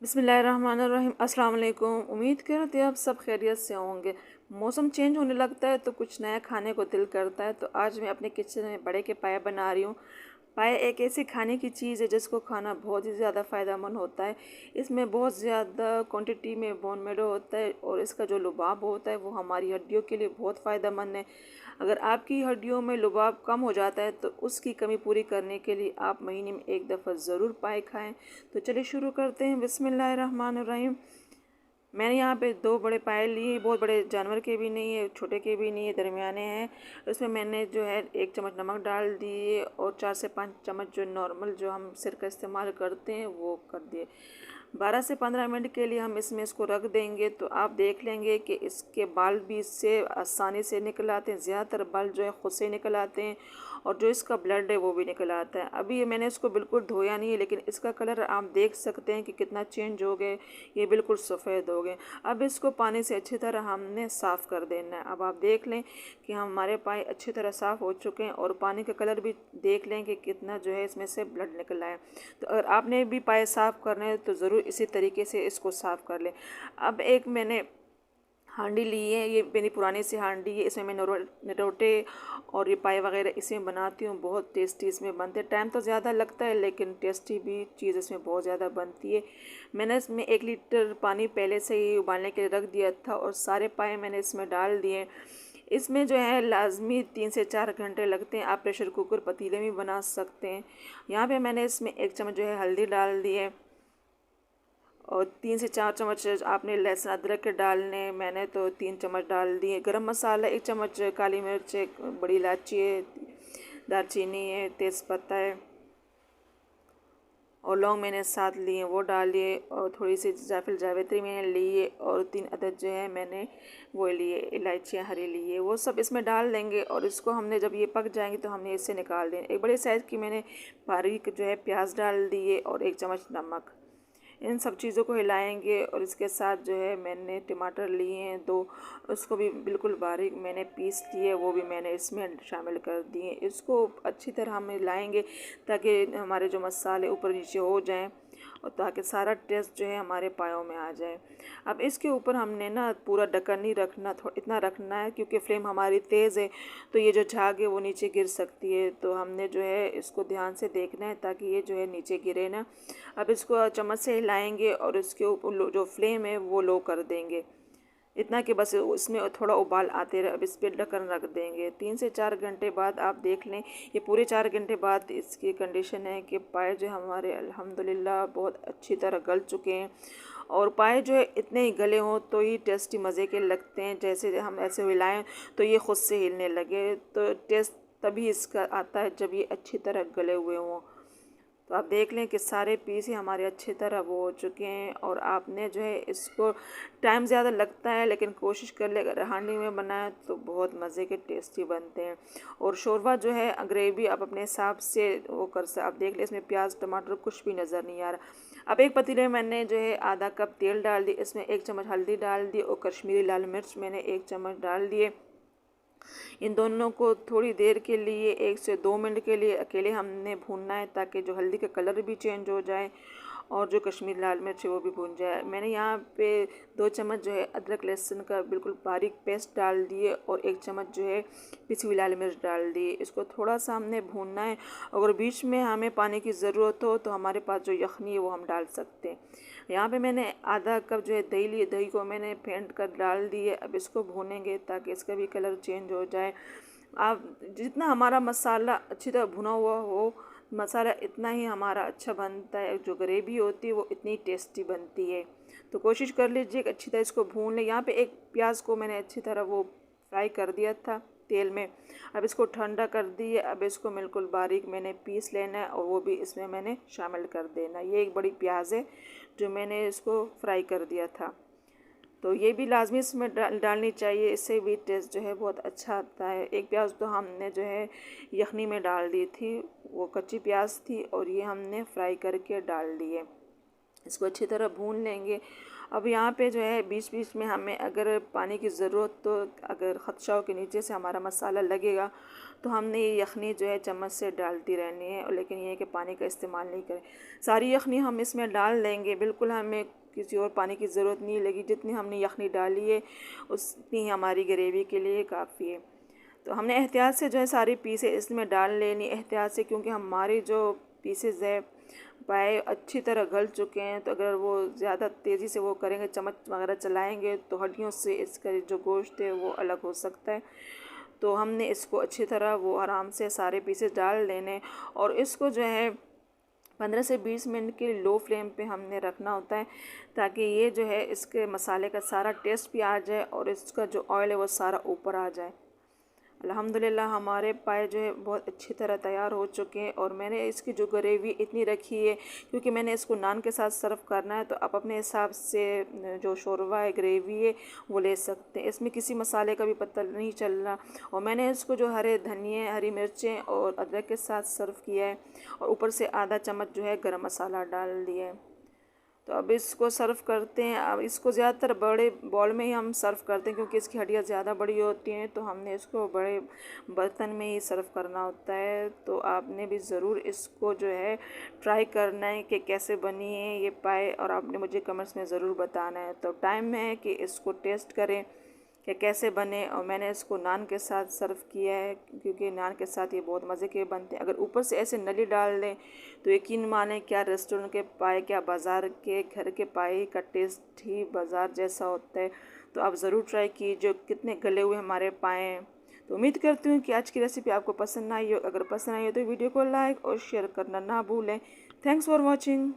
बिस्मिल्लाहिर्रहमानिर्रहीम। अस्सलाम वालेकुम। उम्मीद करते हैं आप सब खैरियत से होंगे। मौसम चेंज होने लगता है तो कुछ नया खाने को दिल करता है। तो आज मैं अपने किचन में बड़े के पाए बना रही हूँ। पाए एक ऐसी खाने की चीज़ है जिसको खाना बहुत ही ज़्यादा फ़ायदेमंद होता है। इसमें बहुत ज़्यादा क्वांटिटी में बोन मैरो होता है और इसका जो लुबाब होता है वो हमारी हड्डियों के लिए बहुत फ़ायदेमंद है। अगर आपकी हड्डियों में लुबाब कम हो जाता है तो उसकी कमी पूरी करने के लिए आप महीने में एक दफ़ा ज़रूर पाए खाएं। तो चलिए शुरू करते हैं। बिस्मिल्लाहिर्रहमानिर्रहीम। मैंने यहाँ पे दो बड़े पाए लिए, बहुत बड़े जानवर के भी नहीं है, छोटे के भी नहीं है, दरमियाने हैं। उसमें मैंने जो है 1 चम्मच नमक डाल दिए और 4 से 5 चम्मच जो नॉर्मल जो हम सिर का इस्तेमाल करते हैं वो कर दिए। 12 से 15 मिनट के लिए हम इसमें इसको रख देंगे। तो आप देख लेंगे कि इसके बाल भी इससे आसानी से निकल आते हैं। ज़्यादातर बाल जो है खुद से निकल आते हैं और जो इसका ब्लड है वो भी निकल आता है। अभी मैंने इसको बिल्कुल धोया नहीं है, लेकिन इसका कलर आप देख सकते हैं कि कितना चेंज हो गए, ये बिल्कुल सफ़ेद हो गए। अब इसको पानी से अच्छी तरह हमने साफ़ कर देना है। अब आप देख लें कि हमारे पाए अच्छी तरह साफ़ हो चुके हैं और पानी का कलर भी देख लें कि कितना जो है इसमें से ब्लड निकला है। तो अगर आपने भी पाए साफ़ करने हैं तो ज़रूर इसी तरीके से इसको साफ़ कर लें। अब एक मैंने हांडी ली है, ये मेरी पुरानी सी हांडी है। इसमें मैं नरोटे और ये पाए वगैरह इसमें बनाती हूँ। बहुत टेस्टी इसमें बनते हैं। टाइम तो ज़्यादा लगता है लेकिन टेस्टी भी चीज़ इसमें बहुत ज़्यादा बनती है। मैंने इसमें 1 लीटर पानी पहले से ही उबालने के लिए रख दिया था और सारे पाए मैंने इसमें डाल दिए। इसमें जो है लाजमी 3 से 4 घंटे लगते हैं। आप प्रेशर कुकर पतीले में बना सकते हैं। यहाँ पे मैंने इसमें 1 चम्मच जो है हल्दी डाल दी है और 3 से 4 चम्मच आपने लहसुन अदरक के डालने, मैंने तो 3 चम्मच डाल दिए। गरम मसाला 1 चम्मच, काली मिर्च, बड़ी इलायची है, दालचीनी है, तेज़पत्ता है और लौंग मैंने साथ लिए वो डाल लिए और थोड़ी सी जायफल जावित्री मैंने लिए और 3 अदद जो है मैंने वो लिए, इलायचियाँ हरी लिए, वो सब इसमें डाल देंगे। और इसको हमने जब ये पक जाएंगे तो हमने इससे निकाल दें। एक बड़े साइज़ की मैंने बारीक जो है प्याज डाल दिए और 1 चम्मच नमक। इन सब चीज़ों को हिलाएंगे और इसके साथ जो है मैंने टमाटर लिए हैं 2, उसको भी बिल्कुल बारीक मैंने पीस लिए, वो भी मैंने इसमें शामिल कर दिए। इसको अच्छी तरह हम हिलाएंगे ताकि हमारे जो मसाले ऊपर नीचे हो जाएं और ताकि सारा टेस्ट जो है हमारे पायों में आ जाए। अब इसके ऊपर हमने ना पूरा ढक्कन नहीं रखना, थोड़ा इतना रखना है क्योंकि फ्लेम हमारी तेज़ है तो ये जो झाग है वो नीचे गिर सकती है। तो हमने जो है इसको ध्यान से देखना है ताकि ये जो है नीचे गिरे ना। अब इसको चम्मच से हिलाएंगे और इसके ऊपर जो फ्लेम है वो लो कर देंगे, इतना कि बस उसमें थोड़ा उबाल आते रहे। अब इस पर ढक्कन रख देंगे। 3 से 4 घंटे बाद आप देख लें, ये पूरे 4 घंटे बाद इसकी कंडीशन है कि पाए जो हमारे अल्हम्दुलिल्लाह बहुत अच्छी तरह गल चुके हैं। और पाए जो है इतने ही गले हों तो ही टेस्टी मज़े के लगते हैं। जैसे हम ऐसे हिलाएं तो ये ख़ुद से हिलने लगे तो टेस्ट तभी इसका आता है जब ये अच्छी तरह गले हुए हों। तो आप देख लें कि सारे पीस ही हमारे अच्छी तरह वो हो चुके हैं। और आपने जो है इसको, टाइम ज़्यादा लगता है लेकिन कोशिश कर ले अगर हांडी में बनाए तो बहुत मज़े के टेस्टी बनते हैं। और शोरबा जो है ग्रेवी आप अपने हिसाब से वो कर सकते। आप देख लें इसमें प्याज टमाटर कुछ भी नज़र नहीं आ रहा। अब एक पतीले में मैंने जो है आधा कप तेल डाल दी, इसमें 1 चम्मच हल्दी डाल दी और कश्मीरी लाल मिर्च मैंने 1 चम्मच डाल दिए। इन दोनों को थोड़ी देर के लिए 1 से 2 मिनट के लिए अकेले हमने भूनना है ताकि जो हल्दी का कलर भी चेंज हो जाए और जो कश्मीरी लाल मिर्च है वो भी भून जाए। मैंने यहाँ पे 2 चम्मच जो है अदरक लहसुन का बिल्कुल बारीक पेस्ट डाल दिए और 1 चम्मच जो है पिसी हुई लाल मिर्च डाल दी। इसको थोड़ा सा हमने भूनना है। अगर बीच में हमें पानी की ज़रूरत हो तो हमारे पास जो यखनी है वो हम डाल सकते हैं। यहाँ पे मैंने आधा कप जो है दही लिए, दही को मैंने फेंट कर डाल दिए। अब इसको भूनेंगे ताकि इसका भी कलर चेंज हो जाए। आप जितना हमारा मसाला अच्छी तरह भुना हुआ हो मसाला उतना ही हमारा अच्छा बनता है, जो ग्रेवी होती है वो इतनी टेस्टी बनती है। तो कोशिश कर लीजिए कि अच्छी तरह इसको भून लें। यहाँ पे एक प्याज को मैंने अच्छी तरह वो फ्राई कर दिया था तेल में। अब इसको ठंडा कर दिए। अब इसको बिल्कुल बारीक मैंने पीस लेना है और वो भी इसमें मैंने शामिल कर देना। ये एक बड़ी प्याज है जो मैंने इसको फ्राई कर दिया था, तो ये भी लाजमी इसमें डालनी चाहिए, इससे भी टेस्ट जो है बहुत अच्छा आता है। एक प्याज तो हमने जो है यखनी में डाल दी थी, वो कच्ची प्याज थी और ये हमने फ्राई करके डाल दिए। इसको अच्छी तरह भून लेंगे। अब यहाँ पे जो है बीच बीच में हमें अगर पानी की ज़रूरत, तो अगर खदशा हो कि नीचे से हमारा मसाला लगेगा, तो हमने ये यखनी जो है चम्मच से डालती रहनी है, और लेकिन ये है कि पानी का इस्तेमाल नहीं करें। सारी यखनी हम इसमें डाल देंगे, बिल्कुल हमें किसी और पानी की ज़रूरत नहीं लगी। जितनी हमने यखनी डाली है उतनी ही हमारी ग्रेवी के लिए काफ़ी है। तो हमने एहतियात से जो है सारी पीसें इसमें डाल लेनी, एहतियात से, क्योंकि हमारी जो पीसेस है पाए अच्छी तरह गल चुके हैं। तो अगर वो ज़्यादा तेज़ी से वो करेंगे, चम्मच वगैरह चलाएंगे, तो हड्डियों से इसका जो गोश्त है वो अलग हो सकता है। तो हमने इसको अच्छी तरह वो आराम से सारे पीसेस डाल लेने, और इसको जो है 15 से 20 मिनट के लो फ्लेम पे हमने रखना होता है, ताकि ये जो है इसके मसाले का सारा टेस्ट भी आ जाए और इसका जो ऑयल है वो सारा ऊपर आ जाए। अल्हम्दुलिल्लाह हमारे पाए जो है बहुत अच्छी तरह तैयार हो चुके हैं। और मैंने इसकी जो ग्रेवी इतनी रखी है क्योंकि मैंने इसको नान के साथ सर्व करना है, तो आप अपने हिसाब से जो शोरबा है, ग्रेवी है, वो ले सकते हैं। इसमें किसी मसाले का भी पता नहीं चल रहा। और मैंने इसको जो हरे धनिए, हरी मिर्चें और अदरक के साथ सर्व किया है, और ऊपर से आधा चम्मच जो है गरम मसाला डाल दिया है। तो अब इसको सर्व करते हैं। अब इसको ज़्यादातर बड़े बॉल में ही हम सर्व करते हैं, क्योंकि इसकी हड्डियाँ ज़्यादा बड़ी होती हैं, तो हमने इसको बड़े बर्तन में ही सर्व करना होता है। तो आपने भी ज़रूर इसको जो है ट्राई करना है कि कैसे बनी है ये पाए, और आपने मुझे कमेंट्स में ज़रूर बताना है। तो टाइम है कि इसको टेस्ट करें कि कैसे बने। और मैंने इसको नान के साथ सर्व किया है, क्योंकि नान के साथ ये बहुत मज़े के बनते हैं। अगर ऊपर से ऐसे नली डाल दें तो यकीन माने, क्या रेस्टोरेंट के पाए, क्या बाज़ार के, घर के पाए का टेस्ट ही बाज़ार जैसा होता है। तो आप ज़रूर ट्राई कीजिए। कितने गले हुए हमारे पाए हैं। तो उम्मीद करती हूँ कि आज की रेसिपी आपको पसंद आई हो। अगर पसंद आई हो तो वीडियो को लाइक और शेयर करना ना भूलें। Thanks for watching.